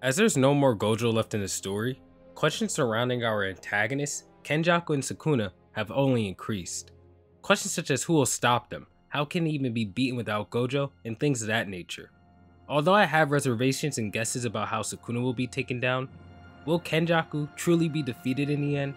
As there's no more Gojo left in the story, questions surrounding our antagonists, Kenjaku and Sukuna, have only increased. Questions such as who will stop them, how can they even be beaten without Gojo, and things of that nature. Although I have reservations and guesses about how Sukuna will be taken down, will Kenjaku truly be defeated in the end?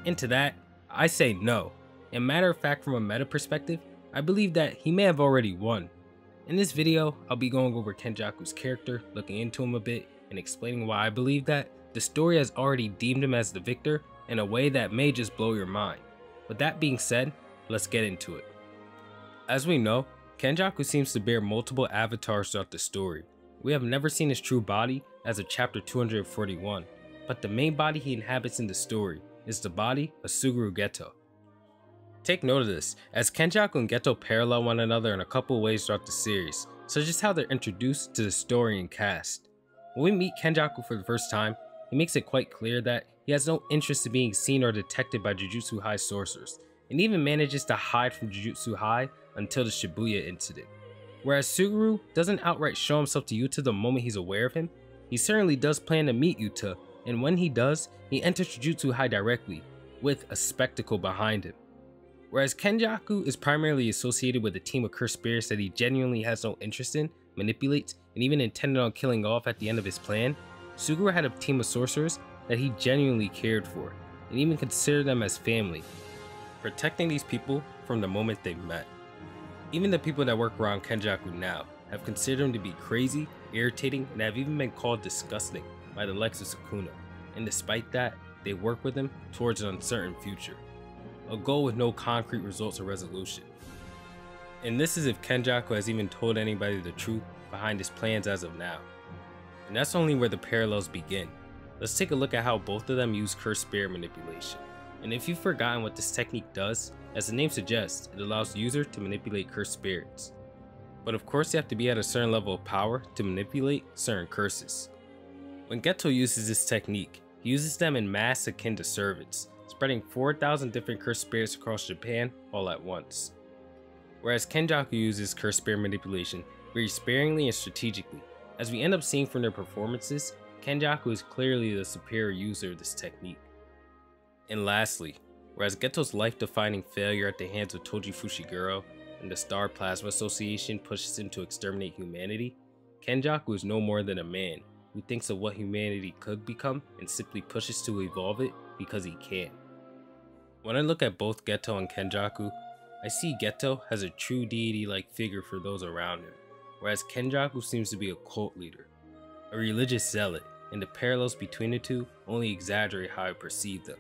And to that, I say no. And matter of fact, from a meta perspective, I believe that he may have already won. In this video, I'll be going over Kenjaku's character, looking into him a bit, and explaining why I believe that the story has already deemed him as the victor in a way that may just blow your mind. With that being said, let's get into it. As we know, Kenjaku seems to bear multiple avatars throughout the story. We have never seen his true body as of chapter 241, but the main body he inhabits in the story is the body of Suguru Geto. Take note of this, as Kenjaku and Geto parallel one another in a couple ways throughout the series, such as how they're introduced to the story and cast. When we meet Kenjaku for the first time, he makes it quite clear that he has no interest in being seen or detected by Jujutsu High sorcerers, and even manages to hide from Jujutsu High until the Shibuya incident. Whereas Suguru doesn't outright show himself to Yuta the moment he's aware of him, he certainly does plan to meet Yuta, and when he does, he enters Jujutsu High directly, with a spectacle behind him. Whereas Kenjaku is primarily associated with a team of cursed spirits that he genuinely has no interest in, manipulates, and even intended on killing off at the end of his plan, Suguru had a team of sorcerers that he genuinely cared for, and even considered them as family, protecting these people from the moment they met. Even the people that work around Kenjaku now have considered him to be crazy, irritating, and have even been called disgusting by the likes of Sukuna, and despite that, they work with him towards an uncertain future. A goal with no concrete results or resolution. And this is if Kenjaku has even told anybody the truth behind his plans as of now. And that's only where the parallels begin. Let's take a look at how both of them use cursed spirit manipulation. And if you've forgotten what this technique does, as the name suggests, it allows the user to manipulate cursed spirits. But of course you have to be at a certain level of power to manipulate certain curses. When Geto uses this technique, he uses them in mass akin to servants, spreading 4,000 different cursed spirits across Japan all at once. Whereas Kenjaku uses cursed spirit manipulation very sparingly and strategically. As we end up seeing from their performances, Kenjaku is clearly the superior user of this technique. And lastly, whereas Geto's life-defining failure at the hands of Toji Fushiguro and the Star Plasma Association pushes him to exterminate humanity, Kenjaku is no more than a man who thinks of what humanity could become and simply pushes to evolve it because he can. When I look at both Geto and Kenjaku, I see Geto as a true deity-like figure for those around him, whereas Kenjaku seems to be a cult leader, a religious zealot, and the parallels between the two only exaggerate how I perceive them.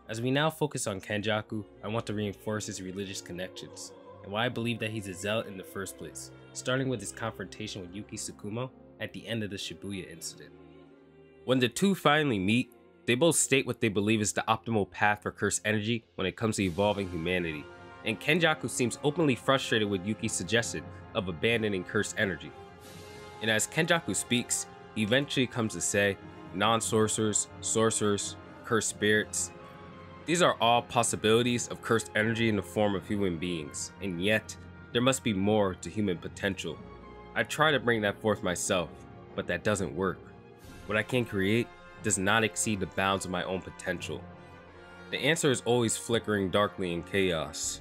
As we now focus on Kenjaku, I want to reinforce his religious connections, and why I believe that he's a zealot in the first place, starting with his confrontation with Yuki Tsukumo at the end of the Shibuya incident. When the two finally meet, they both state what they believe is the optimal path for cursed energy when it comes to evolving humanity, and Kenjaku seems openly frustrated with Yuki's suggestion of abandoning cursed energy. And as Kenjaku speaks, he eventually comes to say, non-sorcerers, sorcerers, cursed spirits. These are all possibilities of cursed energy in the form of human beings, and yet, there must be more to human potential. I try to bring that forth myself, but that doesn't work. What I can create does not exceed the bounds of my own potential. The answer is always flickering darkly in chaos.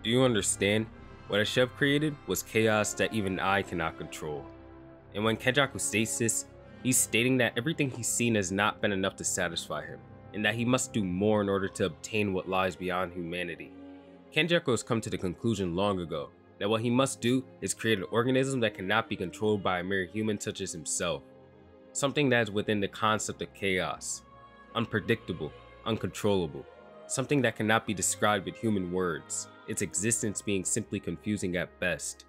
Do you understand? What I should have created was chaos that even I cannot control. And when Kenjaku states this, he's stating that everything he's seen has not been enough to satisfy him, and that he must do more in order to obtain what lies beyond humanity. Kenjaku has come to the conclusion long ago that what he must do is create an organism that cannot be controlled by a mere human such as himself. Something that is within the concept of chaos, unpredictable, uncontrollable, something that cannot be described with human words, its existence being simply confusing at best.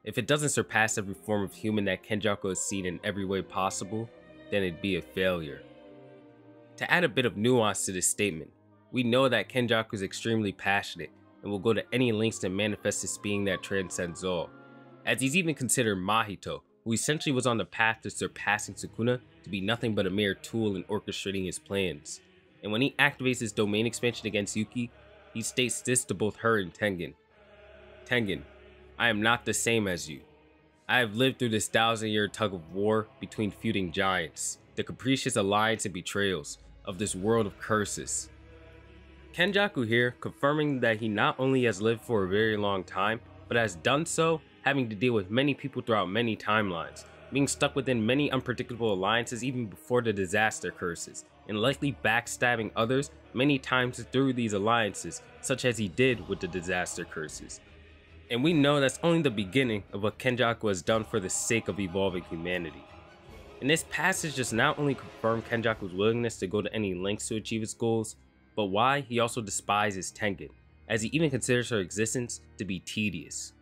If it doesn't surpass every form of human that Kenjaku has seen in every way possible, then it'd be a failure. To add a bit of nuance to this statement, we know that Kenjaku is extremely passionate and will go to any lengths to manifest this being that transcends all, as he's even considered Mahito, who essentially was on the path to surpassing Sukuna, to be nothing but a mere tool in orchestrating his plans. And when he activates his domain expansion against Yuki, he states this to both her and Tengen. Tengen, I am not the same as you. I have lived through this 1,000-year tug of war between feuding giants, the capricious alliance and betrayals of this world of curses. Kenjaku here confirming that he not only has lived for a very long time, but has done so having to deal with many people throughout many timelines, being stuck within many unpredictable alliances even before the disaster curses, and likely backstabbing others many times through these alliances, such as he did with the disaster curses. And we know that's only the beginning of what Kenjaku has done for the sake of evolving humanity. And this passage just not only confirmed Kenjaku's willingness to go to any lengths to achieve his goals, but why he also despises Tengen, as he even considers her existence to be tedious.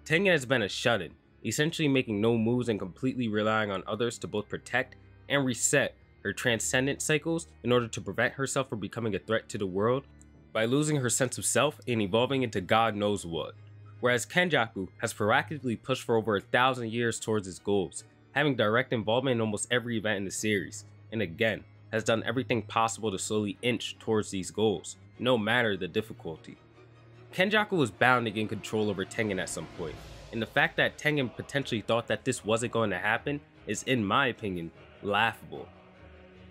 Tengen has been a shut-in, essentially making no moves and completely relying on others to both protect and reset her transcendent cycles in order to prevent herself from becoming a threat to the world by losing her sense of self and evolving into God knows what. Whereas Kenjaku has proactively pushed for over 1,000 years towards his goals, having direct involvement in almost every event in the series, and again, has done everything possible to slowly inch towards these goals, no matter the difficulty. Kenjaku was bound to gain control over Tengen at some point, and the fact that Tengen potentially thought that this wasn't going to happen is, in my opinion, laughable.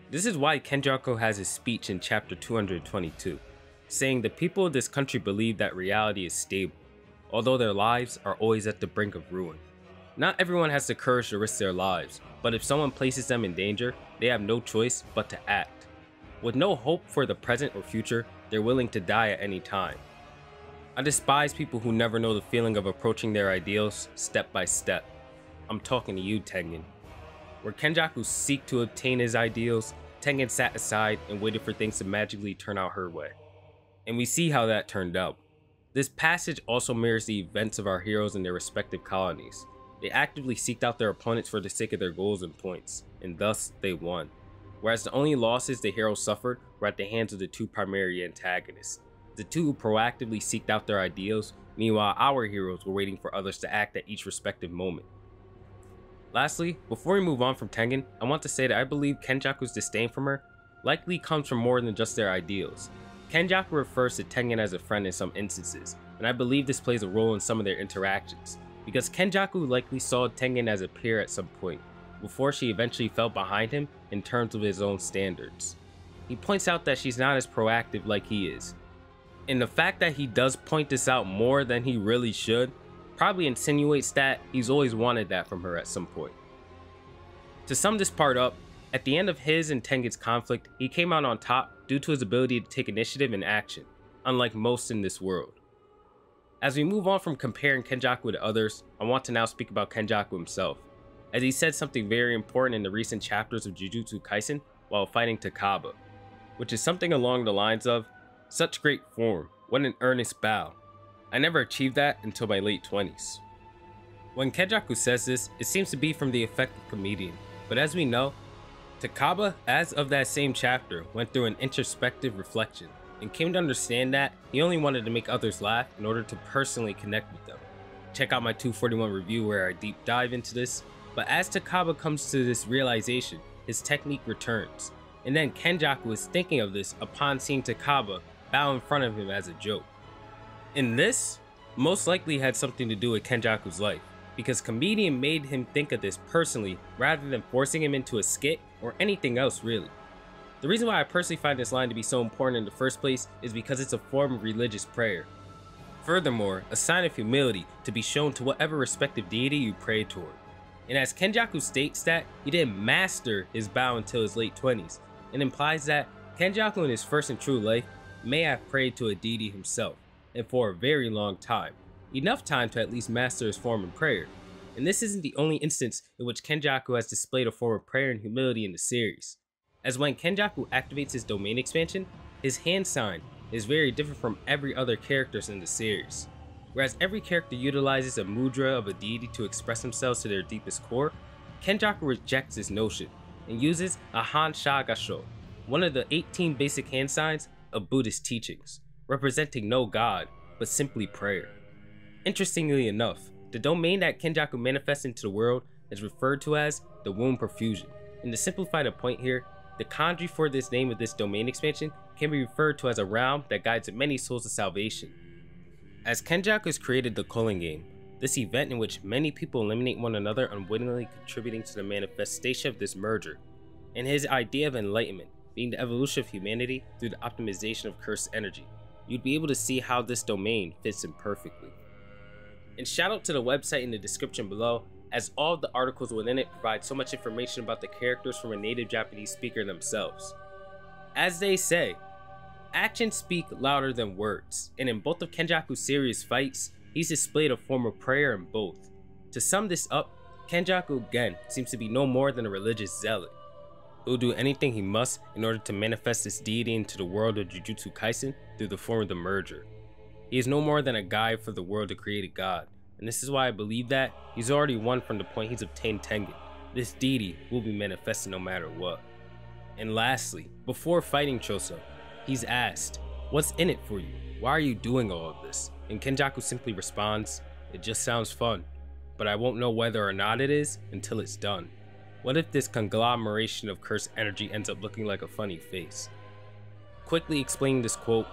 This is why Kenjaku has his speech in chapter 222, saying the people of this country believe that reality is stable, although their lives are always at the brink of ruin. Not everyone has the courage to risk their lives, but if someone places them in danger, they have no choice but to act. With no hope for the present or future, they're willing to die at any time. I despise people who never know the feeling of approaching their ideals step by step. I'm talking to you, Tengen. Where Kenjaku seeked to obtain his ideals, Tengen sat aside and waited for things to magically turn out her way. And we see how that turned out. This passage also mirrors the events of our heroes in their respective colonies. They actively seeked out their opponents for the sake of their goals and points, and thus they won. Whereas the only losses the heroes suffered were at the hands of the two primary antagonists, the two who proactively seeked out their ideals. Meanwhile, our heroes were waiting for others to act at each respective moment. Lastly, before we move on from Tengen, I want to say that I believe Kenjaku's disdain from her likely comes from more than just their ideals. Kenjaku refers to Tengen as a friend in some instances, and I believe this plays a role in some of their interactions, because Kenjaku likely saw Tengen as a peer at some point, before she eventually fell behind him in terms of his own standards. He points out that she's not as proactive like he is, and the fact that he does point this out more than he really should probably insinuates that he's always wanted that from her at some point. To sum this part up, at the end of his and Tengen's conflict, he came out on top due to his ability to take initiative and action, unlike most in this world. As we move on from comparing Kenjaku to others, I want to now speak about Kenjaku himself, as he said something very important in the recent chapters of Jujutsu Kaisen while fighting Takaba, which is something along the lines of, "Such great form, what an earnest bow. I never achieved that until my late 20s. When Kenjaku says this, it seems to be from the effective comedian, but as we know, Takaba, as of that same chapter, went through an introspective reflection and came to understand that he only wanted to make others laugh in order to personally connect with them. Check out my 241 review where I deep dive into this, but as Takaba comes to this realization, his technique returns, and then Kenjaku is thinking of this upon seeing Takaba bow in front of him as a joke. And this most likely had something to do with Kenjaku's life, because comedian made him think of this personally rather than forcing him into a skit or anything else really. The reason why I personally find this line to be so important in the first place is because it's a form of religious prayer. Furthermore, a sign of humility to be shown to whatever respective deity you pray toward. And as Kenjaku states that he didn't master his bow until his late 20s, it implies that Kenjaku in his first and true life may have prayed to a deity himself, and for a very long time, enough time to at least master his form of prayer. And this isn't the only instance in which Kenjaku has displayed a form of prayer and humility in the series, as when Kenjaku activates his domain expansion, his hand sign is very different from every other characters in the series. Whereas every character utilizes a mudra of a deity to express themselves to their deepest core, Kenjaku rejects this notion and uses a Hansha-gasho, one of the 18 basic hand signs of Buddhist teachings, representing no god, but simply prayer. Interestingly enough, the domain that Kenjaku manifests into the world is referred to as the womb perfusion, and to simplify the point here, the kanji for this name of this domain expansion can be referred to as a realm that guides many souls to salvation. As Kenjaku has created the culling game, This event in which many people eliminate one another, unwittingly contributing to the manifestation of this merger, and his idea of enlightenment being the evolution of humanity through the optimization of cursed energy. You'd be able to see how this domain fits in perfectly. And shout out to the website in the description below, as all of the articles within it provide so much information about the characters from a native Japanese speaker themselves. As they say, actions speak louder than words, and in both of Kenjaku's serious fights, he's displayed a form of prayer in both. To sum this up, Kenjaku again seems to be no more than a religious zealot. He will do anything he must in order to manifest this deity into the world of Jujutsu Kaisen through the form of the merger. He is no more than a guide for the world to create a god, and this is why I believe that he's already won from the point he's obtained Tengen. This deity will be manifested no matter what. And lastly, before fighting Choso, he's asked, "What's in it for you? Why are you doing all of this?" And Kenjaku simply responds, "It just sounds fun, but I won't know whether or not it is until it's done." What if this conglomeration of cursed energy ends up looking like a funny face? Quickly explaining this quote,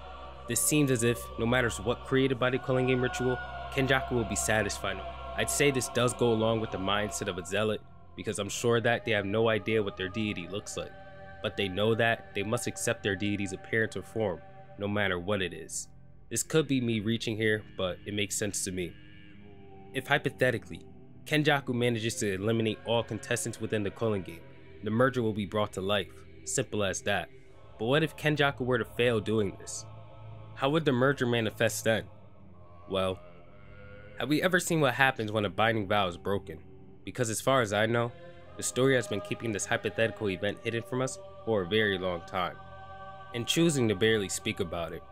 this seems as if, no matter what created by the Culling Game ritual, Kenjaku will be satisfied. I'd say this does go along with the mindset of a zealot, because I'm sure that they have no idea what their deity looks like, but they know that they must accept their deity's appearance or form, no matter what it is. This could be me reaching here, but it makes sense to me. If hypothetically, Kenjaku manages to eliminate all contestants within the Culling Game, the merger will be brought to life, simple as that. But what if Kenjaku were to fail doing this? How would the merger manifest then? Well, have we ever seen what happens when a binding vow is broken? Because as far as I know, the story has been keeping this hypothetical event hidden from us for a very long time, and choosing to barely speak about it.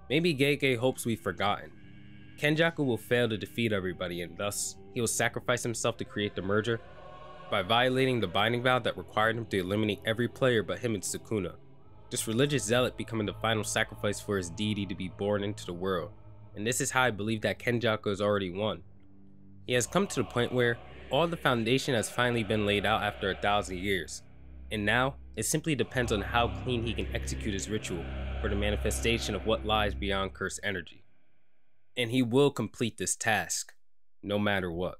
Maybe Gege hopes we've forgotten. Kenjaku will fail to defeat everybody, and thus, he will sacrifice himself to create the merger by violating the binding vow that required him to eliminate every player but him and Sukuna. This religious zealot becoming the final sacrifice for his deity to be born into the world. And this is how I believe that Kenjaku has already won. He has come to the point where all the foundation has finally been laid out after 1,000 years. And now, it simply depends on how clean he can execute his ritual for the manifestation of what lies beyond cursed energy. And he will complete this task, no matter what.